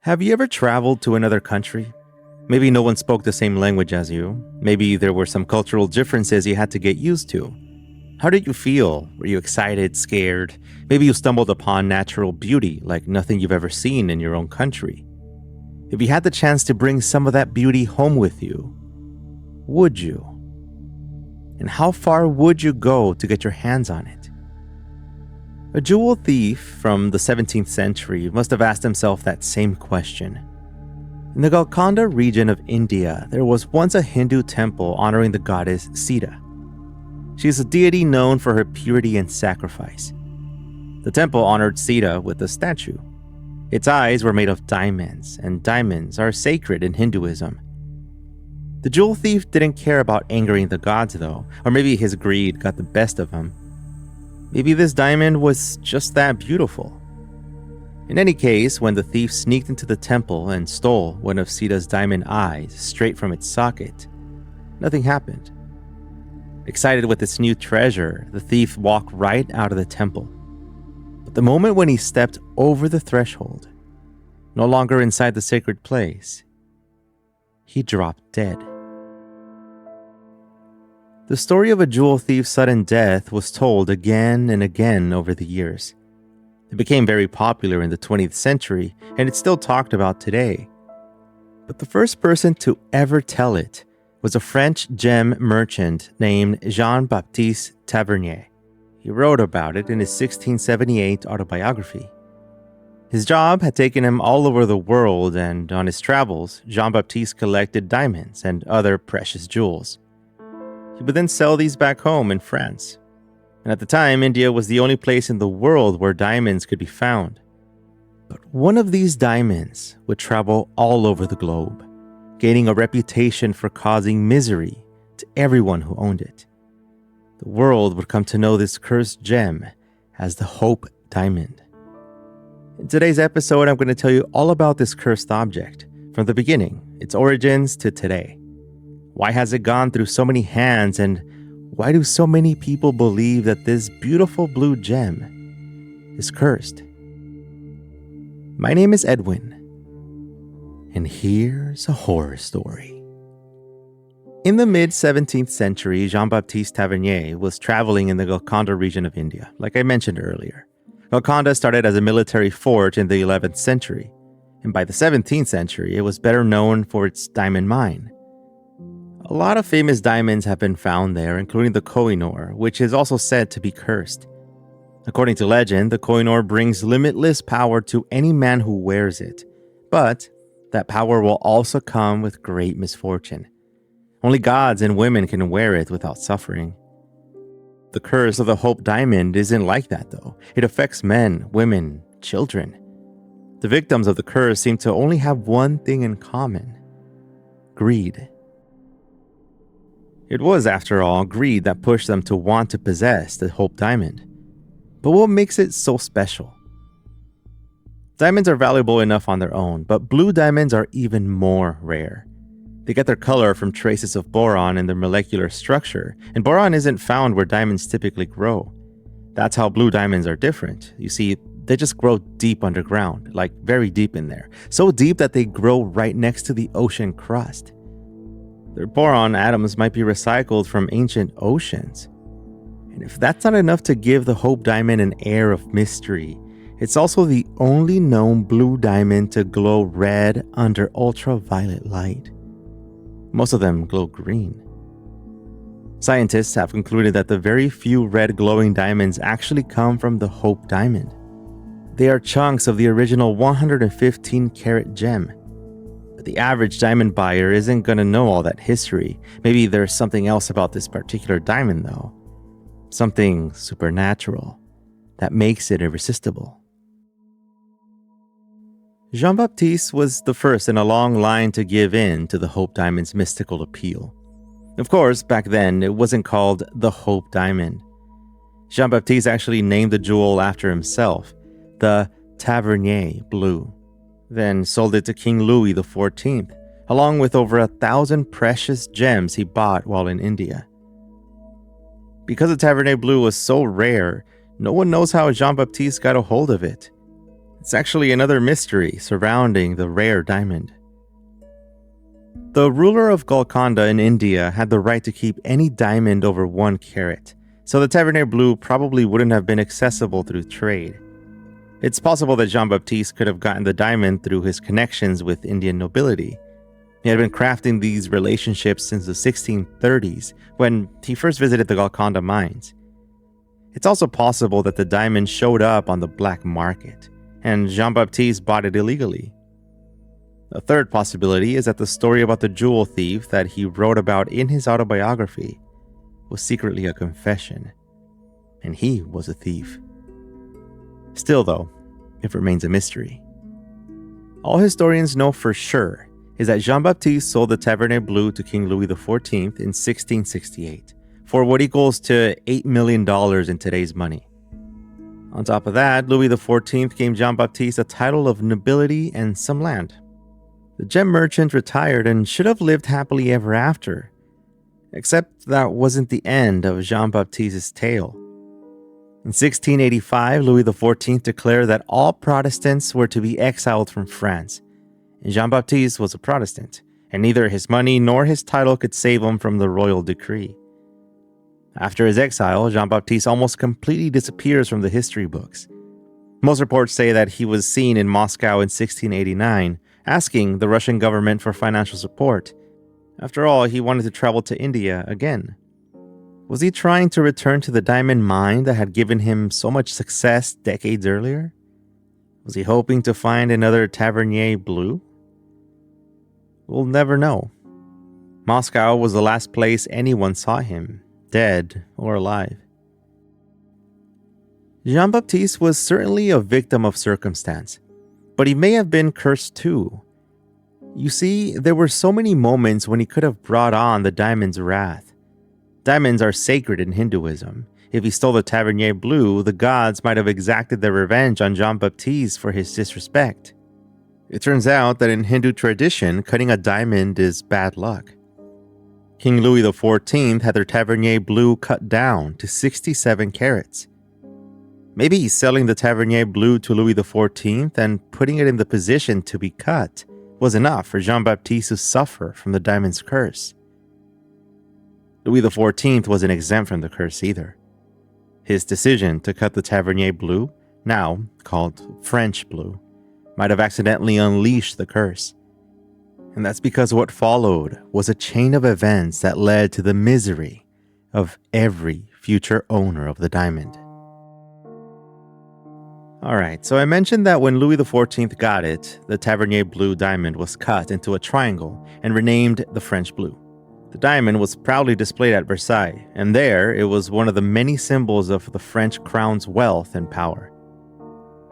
Have you ever traveled to another country? Maybe no one spoke the same language as you. Maybe there were some cultural differences you had to get used to. How did you feel? Were you excited, scared? Maybe you stumbled upon natural beauty like nothing you've ever seen in your own country. If you had the chance to bring some of that beauty home with you, would you? And how far would you go to get your hands on it? A jewel thief from the 17th century must have asked himself that same question. In the Golconda region of India, there was once a Hindu temple honoring the goddess Sita. She is a deity known for her purity and sacrifice. The temple honored Sita with a statue. Its eyes were made of diamonds, and diamonds are sacred in Hinduism. The jewel thief didn't care about angering the gods though, or maybe his greed got the best of him. Maybe this diamond was just that beautiful. In any case, when the thief sneaked into the temple and stole one of Sita's diamond eyes straight from its socket, nothing happened. Excited with its new treasure, the thief walked right out of the temple. But the moment when he stepped over the threshold, no longer inside the sacred place, he dropped dead. The story of a jewel thief's sudden death was told again and again over the years. It became very popular in the 20th century, and it's still talked about today. But the first person to ever tell it was a French gem merchant named Jean-Baptiste Tavernier. He wrote about it in his 1678 autobiography. His job had taken him all over the world, and on his travels, Jean-Baptiste collected diamonds and other precious jewels. He would then sell these back home in France. And at the time, India was the only place in the world where diamonds could be found. But one of these diamonds would travel all over the globe, gaining a reputation for causing misery to everyone who owned it. The world would come to know this cursed gem as the Hope Diamond. In today's episode, I'm going to tell you all about this cursed object, from the beginning, its origins to today. Why has it gone through so many hands, and why do so many people believe that this beautiful blue gem is cursed? My name is Edwin, and here's a horror story. In the mid-17th century, Jean-Baptiste Tavernier was traveling in the Golconda region of India, like I mentioned earlier. Golconda started as a military fort in the 11th century, and by the 17th century, it was better known for its diamond mine. A lot of famous diamonds have been found there, including the Koh-i-Noor, which is also said to be cursed. According to legend, the Koh-i-Noor brings limitless power to any man who wears it, but that power will also come with great misfortune. Only gods and women can wear it without suffering. The curse of the Hope Diamond isn't like that though. It affects men, women, children. The victims of the curse seem to only have one thing in common: greed. It was, after all, greed that pushed them to want to possess the Hope Diamond. But what makes it so special? Diamonds are valuable enough on their own, but blue diamonds are even more rare. They get their color from traces of boron in their molecular structure, and boron isn't found where diamonds typically grow. That's how blue diamonds are different. You see, they just grow deep underground, like very deep in there. So deep that they grow right next to the ocean crust. Their boron atoms might be recycled from ancient oceans. And if that's not enough to give the Hope Diamond an air of mystery, it's also the only known blue diamond to glow red under ultraviolet light. Most of them glow green. Scientists have concluded that the very few red glowing diamonds actually come from the Hope Diamond. They are chunks of the original 115-carat gem. But the average diamond buyer isn't going to know all that history. Maybe there's something else about this particular diamond though. Something supernatural that makes it irresistible. Jean-Baptiste was the first in a long line to give in to the Hope Diamond's mystical appeal. Of course, back then, it wasn't called the Hope Diamond. Jean-Baptiste actually named the jewel after himself, the Tavernier Blue, then sold it to King Louis XIV, along with over 1,000 precious gems he bought while in India. Because the Tavernier Blue was so rare, no one knows how Jean-Baptiste got a hold of it. It's actually another mystery surrounding the rare diamond. The ruler of Golconda in India had the right to keep any diamond over 1 carat, so the Tavernier Blue probably wouldn't have been accessible through trade. It's possible that Jean-Baptiste could have gotten the diamond through his connections with Indian nobility. He had been crafting these relationships since the 1630s, when he first visited the Golconda mines. It's also possible that the diamond showed up on the black market, and Jean-Baptiste bought it illegally. A third possibility is that the story about the jewel thief that he wrote about in his autobiography was secretly a confession, and he was a thief. Still, though, it remains a mystery. All historians know for sure is that Jean-Baptiste sold the Tavernier Blue to King Louis XIV in 1668 for what equals to $8 million in today's money. On top of that, Louis XIV gave Jean-Baptiste a title of nobility and some land. The gem merchant retired and should have lived happily ever after. Except that wasn't the end of Jean-Baptiste's tale. In 1685, Louis XIV declared that all Protestants were to be exiled from France. And Jean-Baptiste was a Protestant, and neither his money nor his title could save him from the royal decree. After his exile, Jean-Baptiste almost completely disappears from the history books. Most reports say that he was seen in Moscow in 1689, asking the Russian government for financial support. After all, he wanted to travel to India again. Was he trying to return to the diamond mine that had given him so much success decades earlier? Was he hoping to find another Tavernier Blue? We'll never know. Moscow was the last place anyone saw him, dead or alive. Jean-Baptiste was certainly a victim of circumstance, but he may have been cursed too. You see, there were so many moments when he could have brought on the diamond's wrath. Diamonds are sacred in Hinduism. If he stole the Tavernier Blue, the gods might have exacted their revenge on Jean-Baptiste for his disrespect. It turns out that in Hindu tradition, cutting a diamond is bad luck. King Louis XIV had their Tavernier Blue cut down to 67 carats. Maybe selling the Tavernier Blue to Louis XIV and putting it in the position to be cut was enough for Jean-Baptiste to suffer from the diamond's curse. Louis XIV wasn't exempt from the curse either. His decision to cut the Tavernier Blue, now called French Blue, might have accidentally unleashed the curse. And that's because what followed was a chain of events that led to the misery of every future owner of the diamond. Alright, so I mentioned that when Louis XIV got it, the Tavernier Blue diamond was cut into a triangle and renamed the French Blue. The diamond was proudly displayed at Versailles, and there it was one of the many symbols of the French crown's wealth and power.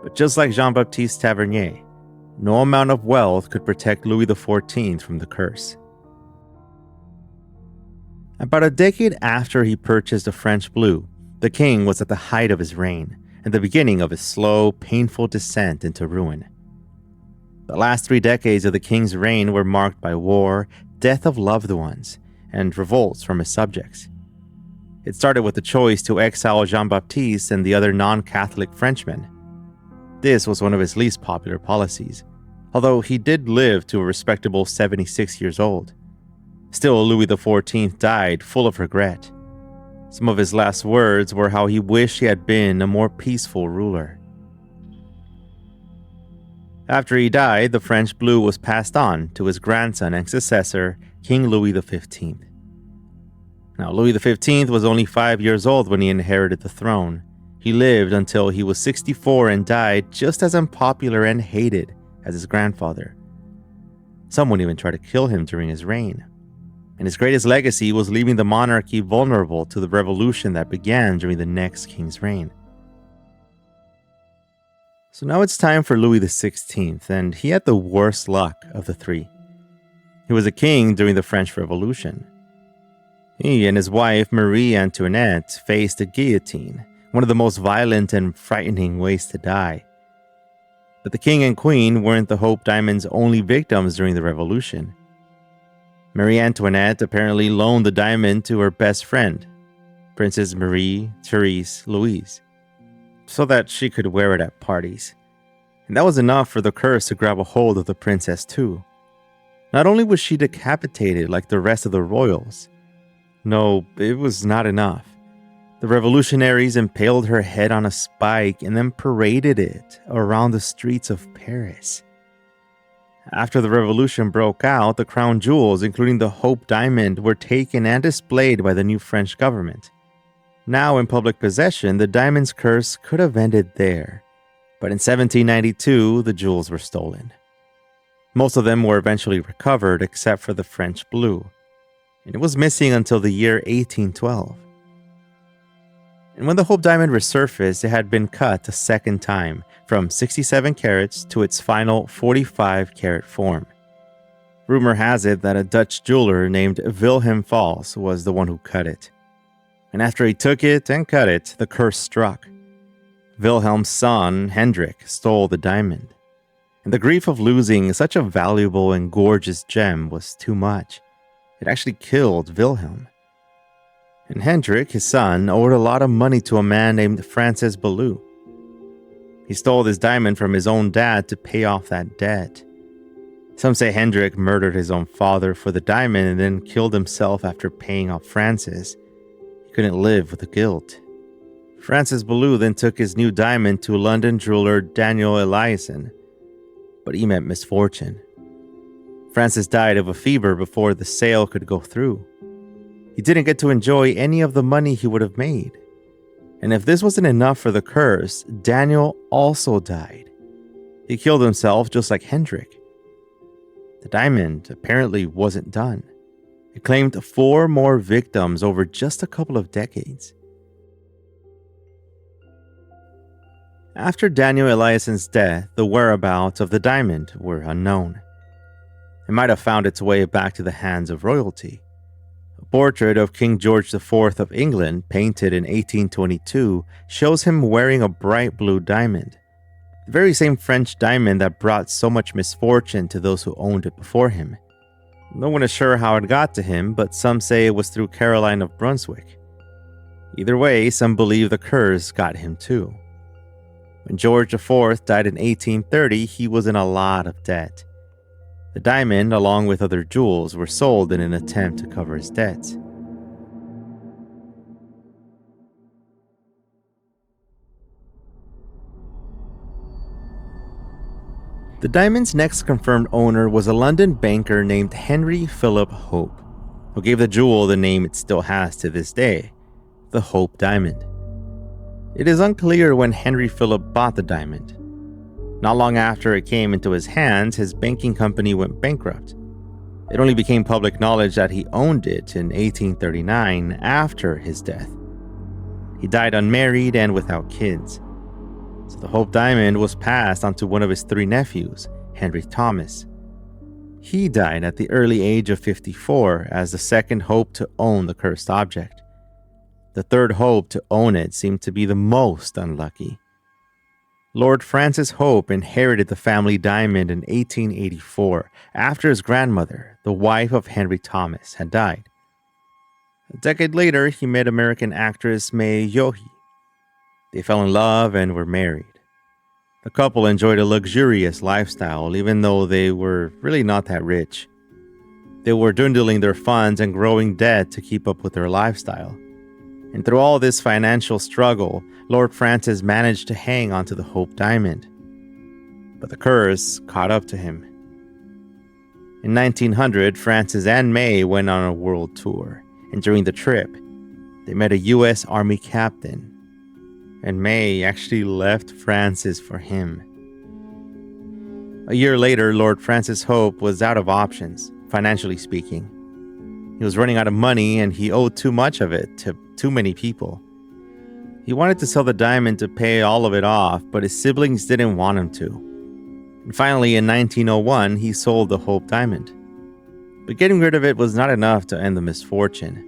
But just like Jean-Baptiste Tavernier, no amount of wealth could protect Louis XIV from the curse. About a decade after he purchased the French Blue, the king was at the height of his reign, and the beginning of his slow, painful descent into ruin. The last 3 decades of the king's reign were marked by war, death of loved ones, and revolts from his subjects. It started with the choice to exile Jean-Baptiste and the other non-Catholic Frenchmen. This was one of his least popular policies, although he did live to a respectable 76 years old. Still, Louis XIV died full of regret. Some of his last words were how he wished he had been a more peaceful ruler. After he died, the French Blue was passed on to his grandson and successor, King Louis XV. Now, Louis XV was only 5 years old when he inherited the throne. He lived until he was 64 and died just as unpopular and hated as his grandfather. Someone even tried to kill him during his reign. And his greatest legacy was leaving the monarchy vulnerable to the revolution that began during the next king's reign. So now it's time for Louis XVI, and he had the worst luck of the three. He was a king during the French Revolution. He and his wife Marie Antoinette faced the guillotine, one of the most violent and frightening ways to die. But the king and queen weren't the Hope Diamond's only victims during the revolution. Marie Antoinette apparently loaned the diamond to her best friend, Princess Marie Therese Louise, so that she could wear it at parties. And that was enough for the curse to grab a hold of the princess too. Not only was she decapitated like the rest of the royals, no, it was not enough. The revolutionaries impaled her head on a spike and then paraded it around the streets of Paris. After the revolution broke out, the crown jewels, including the Hope Diamond, were taken and displayed by the new French government. Now in public possession, the diamond's curse could have ended there. But in 1792, the jewels were stolen. Most of them were eventually recovered except for the French blue, and it was missing until the year 1812. And when the Hope Diamond resurfaced, it had been cut a second time, from 67 carats to its final 45 carat form. Rumor has it that a Dutch jeweler named Wilhelm Fals was the one who cut it. And after he took it and cut it, the curse struck. Wilhelm's son, Hendrik, stole the diamond. And the grief of losing such a valuable and gorgeous gem was too much. It actually killed Wilhelm. And Hendrik, his son, owed a lot of money to a man named Francis Ballou. He stole this diamond from his own dad to pay off that debt. Some say Hendrik murdered his own father for the diamond and then killed himself after paying off Francis. He couldn't live with the guilt. Francis Ballou then took his new diamond to London jeweler Daniel Eliasson, but he met misfortune. Francis died of a fever before the sale could go through. He didn't get to enjoy any of the money he would have made. And if this wasn't enough for the curse, Daniel also died. He killed himself just like Hendrik. The diamond apparently wasn't done. It claimed 4 more victims over just a couple of decades. After Daniel Eliasson's death, the whereabouts of the diamond were unknown. It might have found its way back to the hands of royalty. A portrait of King George IV of England, painted in 1822, shows him wearing a bright blue diamond. The very same French diamond that brought so much misfortune to those who owned it before him. No one is sure how it got to him, but some say it was through Caroline of Brunswick. Either way, some believe the curse got him too. When George IV died in 1830, he was in a lot of debt. The diamond, along with other jewels, were sold in an attempt to cover his debts. The diamond's next confirmed owner was a London banker named Henry Philip Hope, who gave the jewel the name it still has to this day, the Hope Diamond. It is unclear when Henry Philip bought the diamond. Not long after it came into his hands, his banking company went bankrupt. It only became public knowledge that he owned it in 1839 after his death. He died unmarried and without kids. So the Hope Diamond was passed on to one of his 3 nephews, Henry Thomas. He died at the early age of 54 as the second Hope to own the cursed object. The third Hope to own it seemed to be the most unlucky. Lord Francis Hope inherited the family diamond in 1884 after his grandmother, the wife of Henry Thomas, had died. A decade later, he met American actress Mae Yohe. They fell in love and were married. The couple enjoyed a luxurious lifestyle, even though they were really not that rich. They were dwindling their funds and growing debt to keep up with their lifestyle. And through all this financial struggle, Lord Francis managed to hang onto the Hope Diamond. But the curse caught up to him. In 1900, Francis and May went on a world tour, and during the trip, they met a U.S. Army captain. And May actually left Francis for him. A year later, Lord Francis Hope was out of options, financially speaking. He was running out of money and he owed too much of it to too many people. He wanted to sell the diamond to pay all of it off, but his siblings didn't want him to. And finally, in 1901, he sold the Hope Diamond. But getting rid of it was not enough to end the misfortune.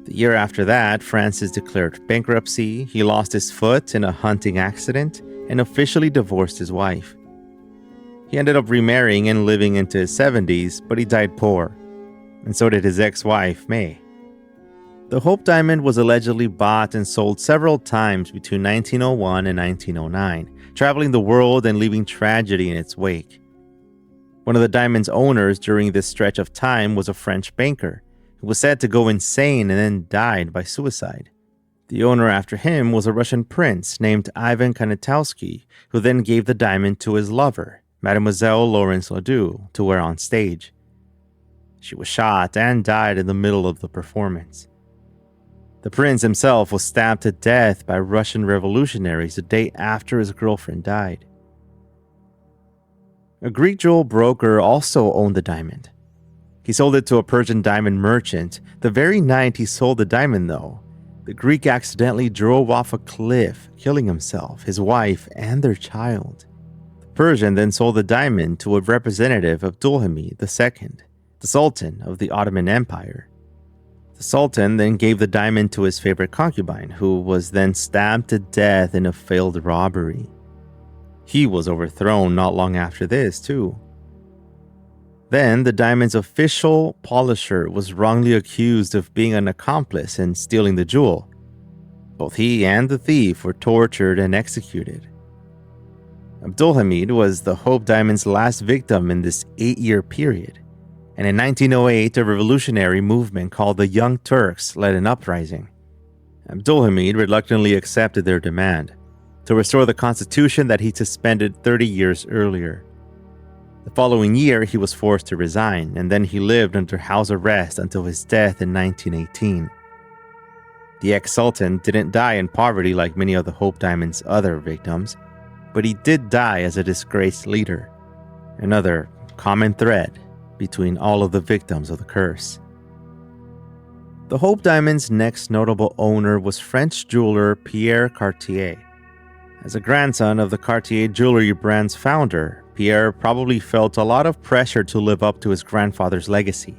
The year after that, Francis declared bankruptcy, he lost his foot in a hunting accident, and officially divorced his wife. He ended up remarrying and living into his 70s, but he died poor, and so did his ex-wife, May. The Hope Diamond was allegedly bought and sold several times between 1901 and 1909, traveling the world and leaving tragedy in its wake. One of the diamond's owners during this stretch of time was a French banker, who was said to go insane and then died by suicide. The owner after him was a Russian prince named Ivan Kanatowski, who then gave the diamond to his lover, Mademoiselle Laurence Ledoux, to wear on stage. She was shot and died in the middle of the performance. The prince himself was stabbed to death by Russian revolutionaries the day after his girlfriend died. A Greek jewel broker also owned the diamond. He sold it to a Persian diamond merchant. The very night he sold the diamond, though, the Greek accidentally drove off a cliff, killing himself, his wife, and their child. The Persian then sold the diamond to a representative of Abdülhamid II, the Sultan of the Ottoman Empire. The Sultan then gave the diamond to his favorite concubine, who was then stabbed to death in a failed robbery. He was overthrown not long after this, too. Then, the diamond's official polisher was wrongly accused of being an accomplice in stealing the jewel. Both he and the thief were tortured and executed. Abdülhamid was the Hope Diamond's last victim in this 8-year period, and in 1908 a revolutionary movement called the Young Turks led an uprising. Abdülhamid reluctantly accepted their demand to restore the constitution that he suspended 30 years earlier. The following year, he was forced to resign, and then he lived under house arrest until his death in 1918. The ex-sultan didn't die in poverty like many of the Hope Diamond's other victims, but he did die as a disgraced leader, another common thread between all of the victims of the curse. The Hope Diamond's next notable owner was French jeweler Pierre Cartier. As a grandson of the Cartier jewelry brand's founder, Pierre probably felt a lot of pressure to live up to his grandfather's legacy.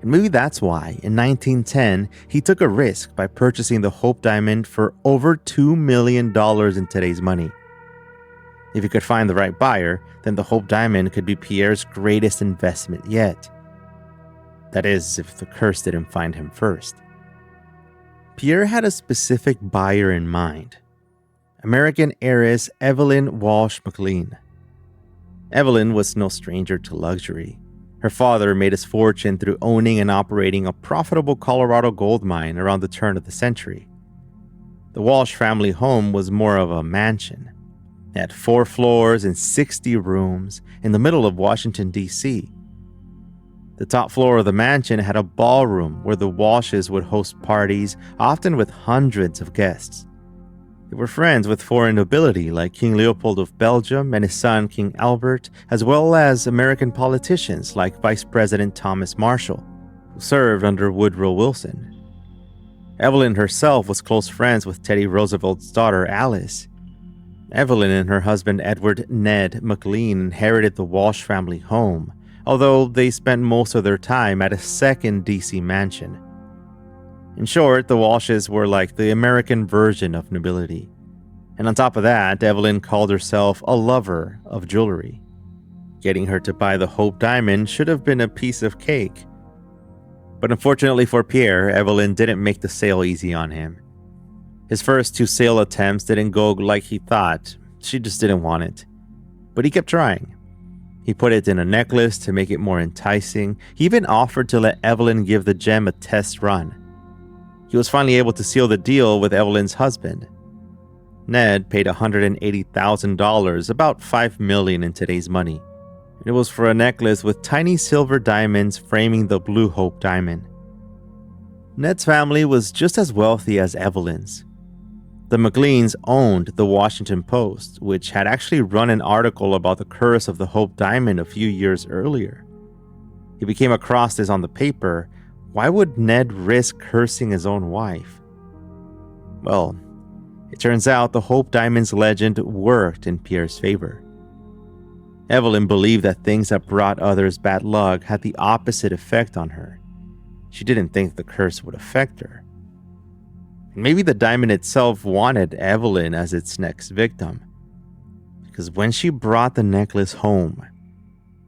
And maybe that's why, in 1910, he took a risk by purchasing the Hope Diamond for over $2 million in today's money. If he could find the right buyer, then the Hope Diamond could be Pierre's greatest investment yet. That is, if the curse didn't find him first. Pierre had a specific buyer in mind: American heiress Evelyn Walsh McLean. Evelyn was no stranger to luxury. Her father made his fortune through owning and operating a profitable Colorado gold mine around the turn of the century. The Walsh family home was more of a mansion. It had 4 floors and 60 rooms in the middle of Washington, D.C. The top floor of the mansion had a ballroom where the Walshes would host parties, often with hundreds of guests. They were friends with foreign nobility like King Leopold of Belgium and his son King Albert, as well as American politicians like Vice President Thomas Marshall, who served under Woodrow Wilson. Evelyn herself was close friends with Teddy Roosevelt's daughter Alice. Evelyn and her husband Edward Ned McLean inherited the Walsh family home, although they spent most of their time at a second D.C. mansion. In short, the Walshes were like the American version of nobility. And on top of that, Evelyn called herself a lover of jewelry. Getting her to buy the Hope Diamond should have been a piece of cake. But unfortunately for Pierre, Evelyn didn't make the sale easy on him. His first 2 sale attempts didn't go like he thought. She just didn't want it. But he kept trying. He put it in a necklace to make it more enticing. He even offered to let Evelyn give the gem a test run. He was finally able to seal the deal with Evelyn's husband. Ned paid $180,000, about $5 million in today's money. It was for a necklace with tiny silver diamonds framing the blue Hope Diamond. Ned's family was just as wealthy as Evelyn's. The McLeans owned the Washington Post, which had actually run an article about the curse of the Hope Diamond a few years earlier. He became across this on the paper. Why would Ned risk cursing his own wife? Well, it turns out the Hope Diamond's legend worked in Pierre's favor. Evelyn believed that things that brought others bad luck had the opposite effect on her. She didn't think the curse would affect her. Maybe the diamond itself wanted Evelyn as its next victim, because when she brought the necklace home,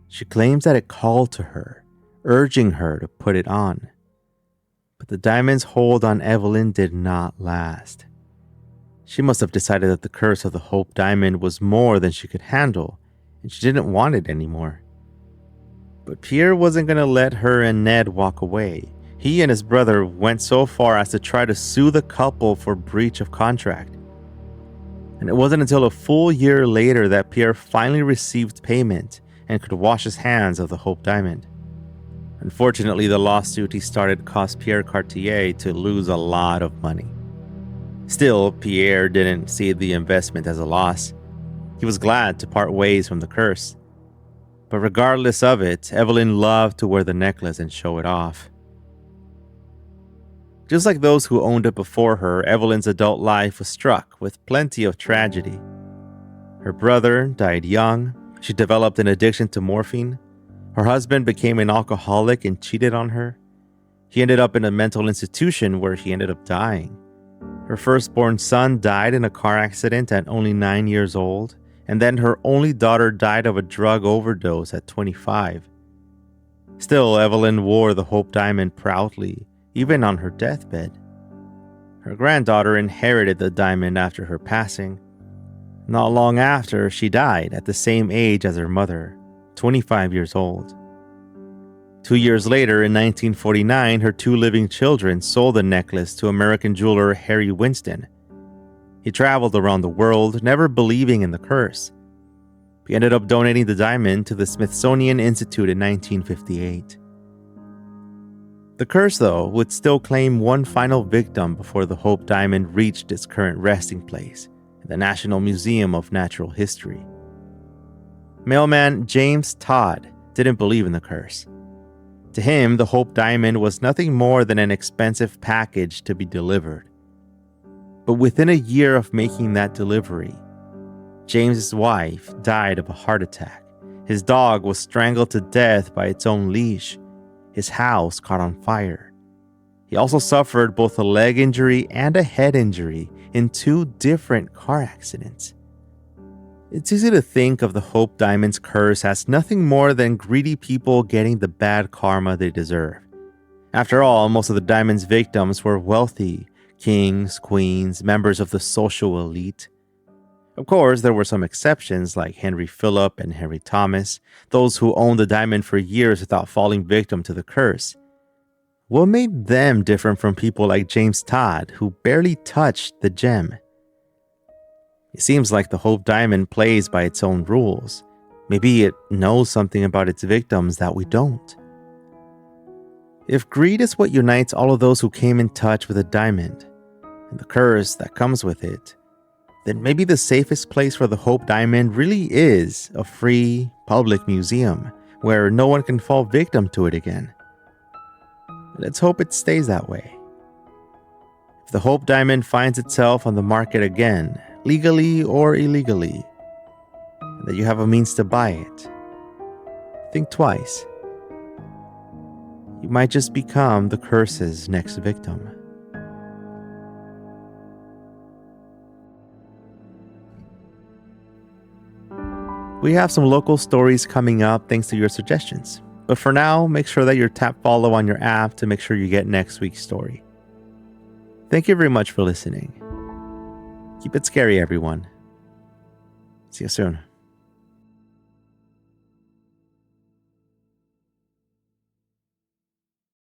she claims that it called to her, urging her to put it on. But But the diamond's hold on Evelyn did not last. She must have decided that the curse of the Hope Diamond was more than she could handle, and she didn't want it anymore. But Pierre wasn't going to let her and Ned walk away. He and his brother went so far as to try to sue the couple for breach of contract. And it wasn't until a full year later that Pierre finally received payment and could wash his hands of the Hope Diamond. Unfortunately, the lawsuit he started caused Pierre Cartier to lose a lot of money. Still, Pierre didn't see the investment as a loss. He was glad to part ways from the curse. But regardless of it, Evelyn loved to wear the necklace and show it off. Just like those who owned it before her, Evelyn's adult life was struck with plenty of tragedy. Her brother died young. She developed an addiction to morphine. Her husband became an alcoholic and cheated on her. He ended up in a mental institution where he ended up dying. Her firstborn son died in a car accident at only 9 years old, and then her only daughter died of a drug overdose at 25. Still, Evelyn wore the Hope Diamond proudly, even on her deathbed. Her granddaughter inherited the diamond after her passing. Not long after, she died at the same age as her mother, 25 years old. 2 years later, in 1949, her 2 living children sold the necklace to American jeweler Harry Winston. He traveled around the world, never believing in the curse. He ended up donating the diamond to the Smithsonian Institute in 1958. The curse, though, would still claim one final victim before the Hope Diamond reached its current resting place, the National Museum of Natural History. Mailman James Todd didn't believe in the curse. To him, the Hope Diamond was nothing more than an expensive package to be delivered. But within a year of making that delivery, James's wife died of a heart attack. His dog was strangled to death by its own leash. His house caught on fire. He also suffered both a leg injury and a head injury in 2 different car accidents. It's easy to think of the Hope Diamond's curse as nothing more than greedy people getting the bad karma they deserve. After all, most of the diamond's victims were wealthy, kings, queens, members of the social elite. Of course, there were some exceptions like Henry Phillip and Henry Thomas, those who owned the diamond for years without falling victim to the curse. What made them different from people like James Todd, who barely touched the gem? It seems like the Hope Diamond plays by its own rules. Maybe it knows something about its victims that we don't. If greed is what unites all of those who came in touch with a diamond, and the curse that comes with it, then maybe the safest place for the Hope Diamond really is a free, public museum where no one can fall victim to it again. Let's hope it stays that way. If the Hope Diamond finds itself on the market again, legally or illegally, and that you have a means to buy it, think twice. You might just become the curse's next victim. We have some local stories coming up thanks to your suggestions. But for now, make sure that you tap follow on your app to make sure you get next week's story. Thank you very much for listening. Keep it scary, everyone. See you soon.